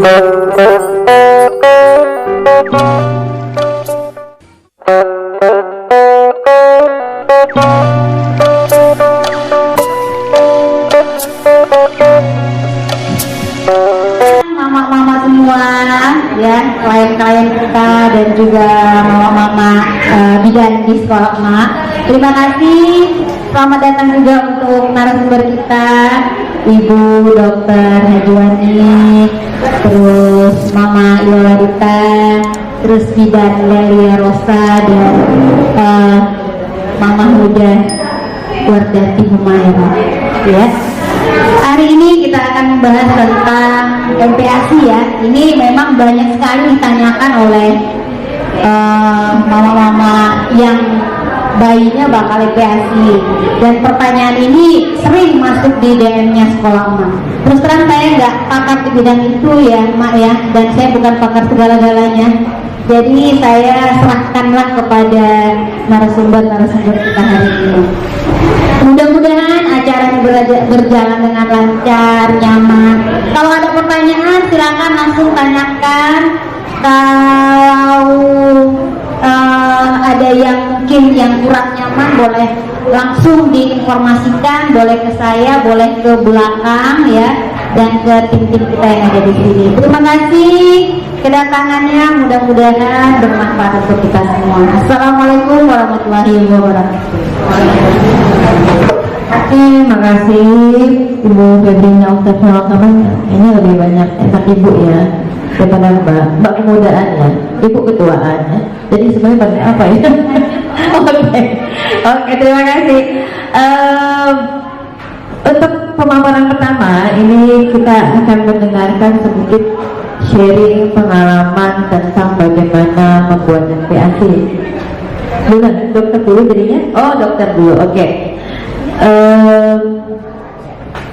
Mama-mama semua ya, klien-klien kita dan juga mama-mama bidan di sekolah emak. Terima kasih. Selamat datang juga untuk narasumber kita, Ibu Dr. Hajwani, terus Mama Yolarita, terus bidan Lelia Rosa dan Mama Huda Wardati Humayra. Ya. Hari ini kita akan membahas tentang MPASI ya. Ini memang banyak sekali ditanyakan oleh mama-mama yang bayinya bakal MPASI, dan pertanyaan ini sering masuk di DM-nya sekolah emak. Terus terang saya nggak pakar di bidang itu ya Mak ya, dan saya bukan pakar segala-galanya. Jadi saya serahkanlah kepada narasumber kita hari ini. Mudah-mudahan acaranya berjalan dengan lancar, nyaman. Kalau ada pertanyaan silakan langsung tanyakan. Kalau ada yang mungkin yang kurang nyaman boleh langsung diinformasikan, boleh ke saya, boleh ke belakang ya, dan ke tim-tim kita yang ada di sini. Terima kasih kedatangannya, mudah-mudahan bermanfaat untuk kita semua. Assalamualaikum warahmatullahi wabarakatuh. Oke, makasih Ibu Febrina Ustaz. Ini lebih banyak enak Ibu ya daripada Mbak kemudaan ya, Ibu ketuaan ya. Jadi sebenarnya pakai apa ya? Oke, terima kasih. Untuk pemaparan pertama ini kita akan mendengarkan sedikit sharing pengalaman tentang bagaimana membuat MPASI. Bukan dokter dulu jadinya? Oh, dokter dulu. Oke.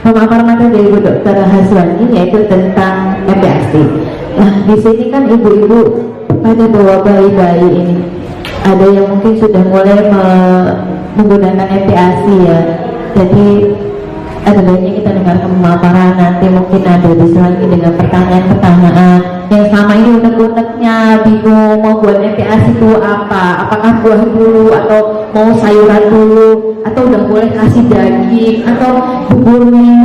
Pemaparan materi dari Ibu Dr. Hajwani yaitu tentang MPASI. Nah, di sini kan ibu-ibu pada bawa bayi-bayi ini. Ada yang mungkin sudah mulai menggunakan MPASI ya. Jadi ada baiknya kita dengarkan pemaparan, nanti mungkin ada bisa lagi dengan pertanyaan-pertanyaan yang selama ini unek-uneknya bingung mau buat MPASI itu apa, apakah buah dulu atau mau sayuran dulu atau udah boleh kasih daging atau buburnya.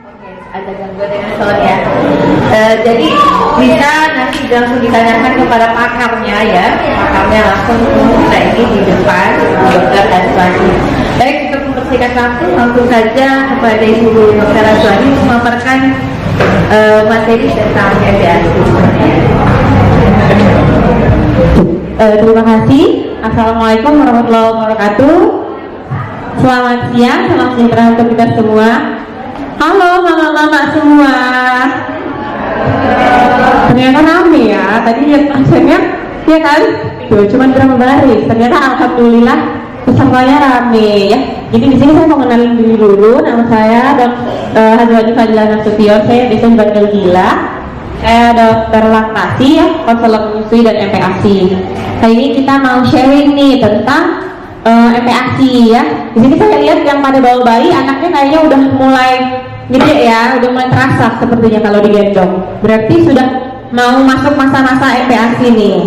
Oke, ada gangguan dengan sound ya. Jadi bisa nanti langsung ditanyakan kepada pakarnya ya, pakarnya langsung kita ini di depan Dr. Hajwani. Baik, untuk mempersingkat waktu langsung saja kepada Ibu Dr. Hajwani memaparkan materi tentang MPASI. Terima kasih. Assalamualaikum warahmatullahi wabarakatuh. Selamat siang, salam sejahtera untuk kita semua. Halo mama-mama semua. Ternyata rame ya, tadi lihat pasiennya, ya kan? Tuh, cuman berapa baris. Ternyata alhamdulillah pesertanya rame ya. Jadi di sini saya mau kenalin diri dulu. Nama saya Dr. Hajwani Fadila Nasution. Saya di sini Bandel Gila. Saya dokter laktasi ya, konselor menyusui dan MPASI. Kali ini kita mau sharing nih tentang MPASI ya. Di sini saya lihat yang pada bawa bayi, anaknya kayaknya udah mulai gede ya, udah mulai terasa sepertinya kalau digendong. Berarti sudah mau masuk masa-masa MPASI nih.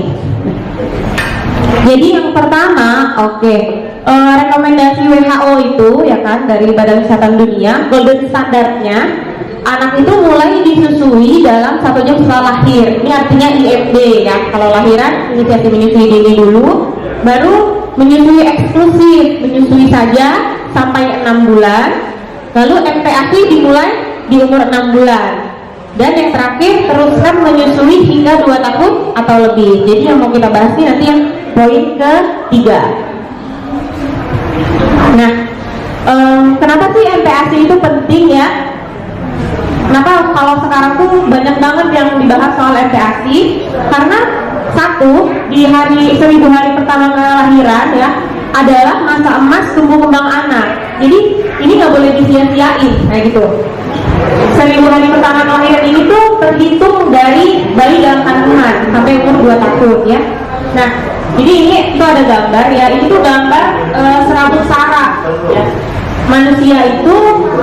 Jadi yang pertama, rekomendasi WHO itu ya kan dari Badan Kesehatan Dunia, golden standarnya anak itu mulai disusui dalam 1 jam setelah lahir. Ini artinya IMD ya. Kalau lahiran inisiasi menyusui dini dulu, baru menyusui eksklusif, menyusui saja sampai 6 bulan. Lalu MPASI dimulai di umur 6 bulan. Dan yang terakhir teruskan menyusui hingga 2 tahun atau lebih. Jadi yang mau kita bahas ini nanti yang poin ketiga. Nah, kenapa sih MPASI itu penting ya? Kenapa kalau sekarang tuh banyak banget yang dibahas soal MPASI? Karena satu, di 1000 hari pertama kelahiran ya adalah masa emas tumbuh kembang anak. Jadi ini nggak boleh disia-siain kayak gitu. 1000 hari pertama kelahiran ini tuh terhitung dari bayi dalam kandungan sampai umur 2 tahun ya. Nah, jadi ini itu ada gambar ya. Ini tuh gambar serabut saraf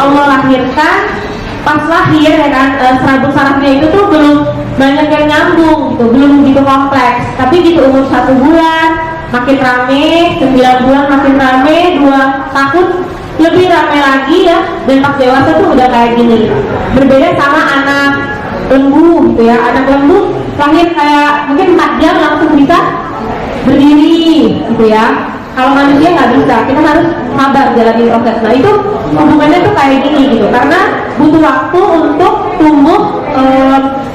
Allah lahirkan, pas lahir ya kan, serabut sarafnya itu tuh belum banyak yang nyambung gitu, belum begitu kompleks. Tapi gitu umur 1 bulan makin rame, 9 bulan makin rame, 2 tahun lebih rame lagi ya, dan pas dewasa tuh udah kayak gini. Berbeda sama anak lembu gitu ya, anak lembu lahir kayak mungkin 4 jam langsung bisa berdiri gitu ya. Kalau manusia nggak bisa, kita harus sabar jalani proses. Nah itu hubungannya tuh kayak gini gitu, karena butuh waktu untuk tumbuh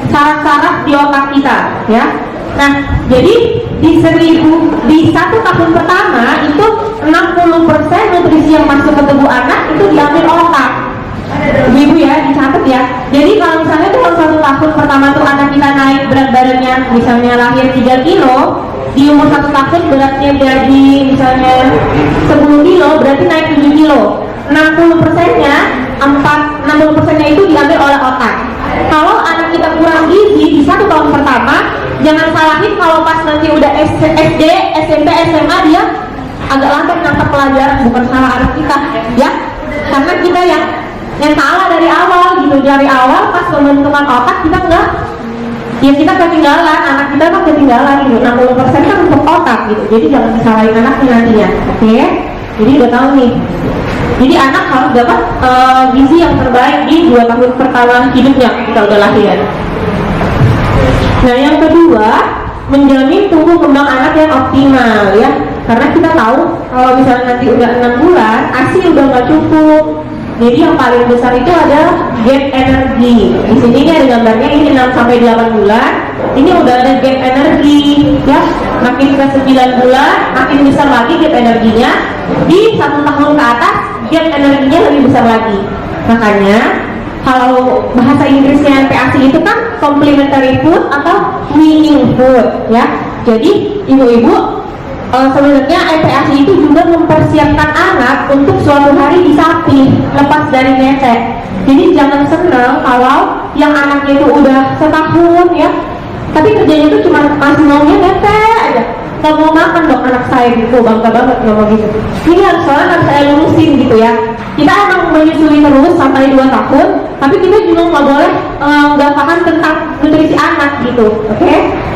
saraf-saraf di otak kita ya. Nah jadi di 1 tahun pertama itu 60% nutrisi yang masuk ke tubuh anak itu diambil otak. Ibu ya, dicatat ya. Jadi kalau misalnya tuh kalau 1 tahun pertama tuh anak kita naik berat badannya, misalnya lahir 3 kilo, di umur 1 tahun beratnya jadi misalnya 10 kilo, berarti naik 7 kilo. 60%-nya, 60%-nya itu diambil oleh otak. Kalau anak kita kurang gizi di 1 tahun pertama, jangan salahin kalau pas nanti udah SD, SMP, SMA dia agak lambat nangkep pelajaran, bukan salah anak kita ya. Karena kita yang salah dari awal gitu, dari awal pas pembentukan otak kita enggak, ya kita ketinggalan, anak kita kan ketinggalan gitu. 60% kan untuk otak gitu, jadi jangan disalahin anaknya nantinya, oke? Jadi udah tahu nih, jadi anak harus dapat gizi yang terbaik di 2 tahun pertama hidupnya kita udah lahir. Nah yang kedua, menjamin tumbuh kembang anak yang optimal ya, karena kita tahu kalau misalnya nanti udah 6 bulan ASI udah nggak cukup. Jadi yang paling besar itu ada gap energi. Di sini ada gambarnya, ini 6 sampai 8 bulan. Ini udah ada gap energi ya. Makin ke 9 bulan makin besar lagi gap energinya. Di 1 tahun ke atas gap energinya lebih besar lagi. Makanya kalau bahasa Inggrisnya NPASI itu kan complementary food atau weaning food ya. Jadi ibu-ibu sebenarnya NPASI itu juga mempersiapkan anak untuk suatu hari disapih, lepas dari netek. Jadi jangan senang kalau yang anaknya itu udah setahun ya, tapi kerjanya itu cuma masih maunya netek aja. Kalau mau makan dong anak saya gitu, bangga banget ngomong gitu. Ini harus saya lurusin gitu ya. Kita emang menyusui terus sampai 2 tahun, tapi kita juga nggak boleh nggak paham tentang nutrisi anak gitu, oke?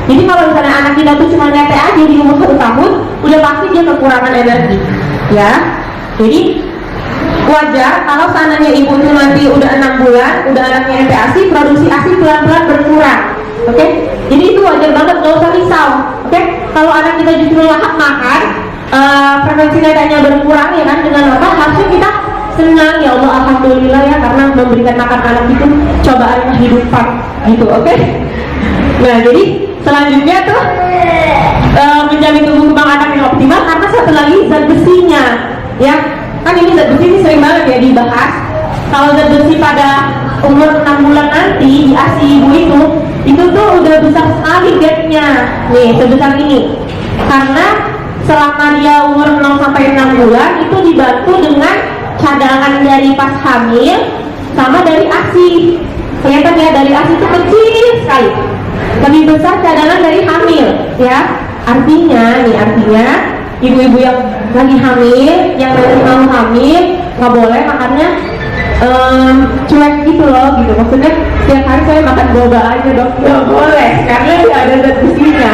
Jadi kalau misalnya anak kita tuh cuma netek aja di umur 1 tahun, udah pasti dia kekurangan energi, ya. Jadi wajar kalau seandainya ibu itu nanti udah 6 bulan, udah anaknya NPASI, produksi ASI pelan-pelan berkurang, oke? Jadi itu wajar banget, nggak usah risau, oke? Kalau anak kita justru lahap makan, frekuensi neteknya berkurang ya kan, dengan apa? Harusnya kita senang ya Allah, alhamdulillah ya, karena memberikan makan anak itu cobaan kehidupan gitu, oke? Nah jadi selanjutnya tuh menjamin tumbuh kembang anak yang optimal, karena satu lagi zat besinya ya, kan ini zat besi ini sering banget ya dibahas. Kalau zat besi pada umur 6 bulan nanti di ASI ibu itu tuh udah besar sekali gapnya nih, sebesar ini, karena selama dia umur 0 sampai 6 bulan itu dibantu dengan cadangan dari pas hamil sama dari ASI. Kelihatan ya, dari ASI itu kecil sekali, lebih besar cadangan dari hamil ya. Artinya ibu-ibu yang lagi hamil, yang nanti mau hamil, nggak boleh makannya cuek gitu loh gitu. Maksudnya setiap hari saya makan boba aja dong, nggak boleh, karena nggak ada zat besinya,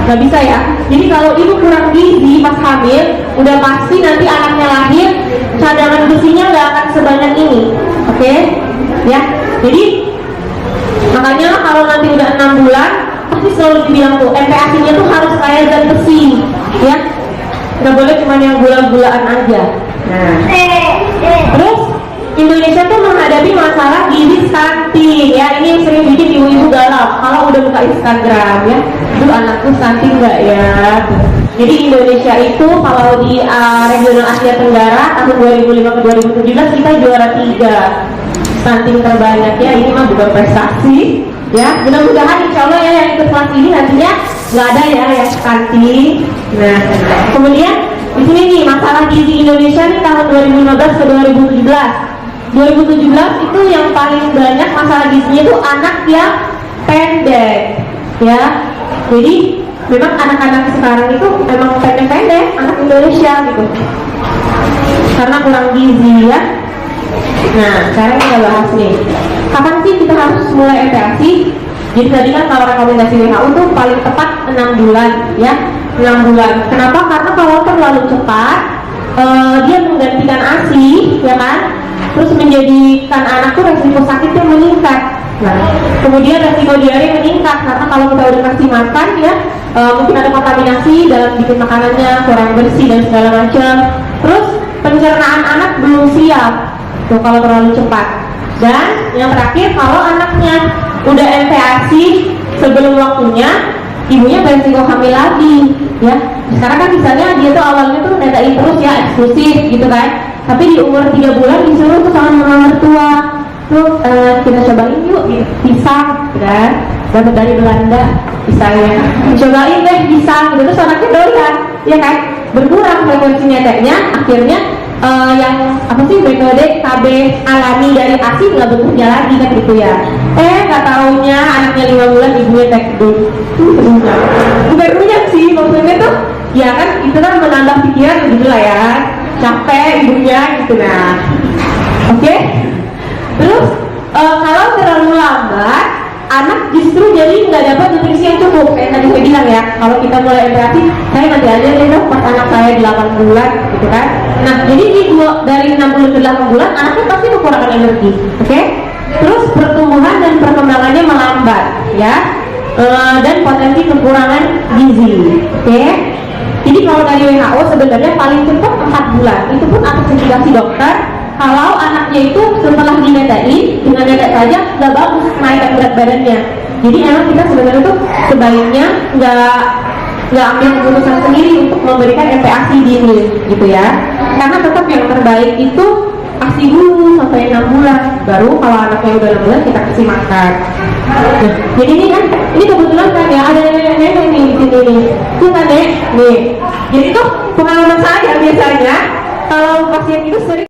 nggak bisa ya. Jadi kalau ibu kurang gizi pas hamil, udah pasti nanti anaknya lahir cadangan besinya nggak akan sebanyak ini, oke? Ya, jadi makanya kalau nanti udah 6 bulan pasti selalu dibilang tuh NPASI-nya tuh harus kaya zat besi ya, nggak boleh cuma yang gula-gulaan aja. Nah, terus Indonesia tuh menghadapi masalah gizi stunting ya. Ini yang sering bikin ibu-ibu galau kalau udah buka Instagram ya, aduh anakku stunting nggak ya. Jadi Indonesia itu kalau di regional Asia Tenggara tahun 2005 ke 2017 kita juara 3 stunting terbanyak ya. Ini mah bukan prestasi ya. Mudah-mudahan insya Allah ya yang ikut kelas ini nantinya nggak ada ya yang stunting. Nah, kemudian di sini nih masalah gizi Indonesia nih tahun 2015 ke 2017 itu yang paling banyak masalah gizinya itu anak yang pendek ya. Jadi memang anak-anak sekarang itu memang pendek-pendek anak Indonesia gitu, karena kurang gizi ya. Nah, sekarang kita bahas nih, kapan sih kita harus mulai MPASI? Jadi tadi kan kalau rekomendasi WHO tuh paling tepat 6 bulan ya, 6 bulan. Kenapa? Karena kalau terlalu cepat dia menggantikan ASI ya kan, terus menjadikan anak tuh resiko sakitnya meningkat. Nah, kemudian resiko diare meningkat karena kalau kita udah kasih makan ya, mungkin ada kontaminasi dalam bikin makanannya, kurang bersih dan segala macam. Terus pencernaan anak belum siap tuh kalau terlalu cepat. Dan yang terakhir, kalau anaknya udah MPASI sebelum waktunya, ibunya beresiko hamil lagi ya. Sekarang kan misalnya dia tuh awalnya tuh netain terus ya, eksklusif gitu kan, tapi di umur 3 bulan disuruh tuh sama mama mertua tuh kita cobain yuk pisang kan, dapat dari Belanda pisangnya, cobain deh pisang gitu, terus anaknya doyan ya kan, berkurang frekuensi neteknya, akhirnya yang apa sih metode KB alami dari ASI nggak bekerja lagi kan gitu ya. Nggak taunya anaknya 5 bulan ibunya tekdun. Bukan runyam sih, maksudnya tuh ya kan itu kan menambah pikiran gitu lah ya, capek ibunya gitu. Nah oke. Terus kalau terlalu lambat anak justru jadi nggak dapat nutrisi yang cukup. Kayak tadi saya bilang ya, kalau kita mulai MPASI, saya nanti aja deh pas anak saya 8 bulan gitu kan. Nah jadi dari 60 ke 8 bulan anaknya pasti kekurangan energi, oke? Terus pertumbuhan dan perkembangannya melambat ya, dan potensi kekurangan gizi, oke? Jadi kalau dari WHO sebenarnya paling cepat 4 bulan, itu pun atas indikasi dokter. Kalau anaknya itu setelah dinetain dengan netek saja nggak bagus naikkan berat badannya. Jadi emang kita sebenarnya tuh sebaiknya nggak ambil keputusan sendiri untuk memberikan MPASI dini gitu ya. Karena tetap yang terbaik itu ASI dulu sampai 6 bulan. Baru kalau anaknya udah 6 bulan kita kasih makan. Nah, jadi ini kan, ini kebetulan kan ya ada nenek-nenek nih di sini nih. Tuh kan nih. Jadi tuh pengalaman saya biasanya kalau pasien itu sering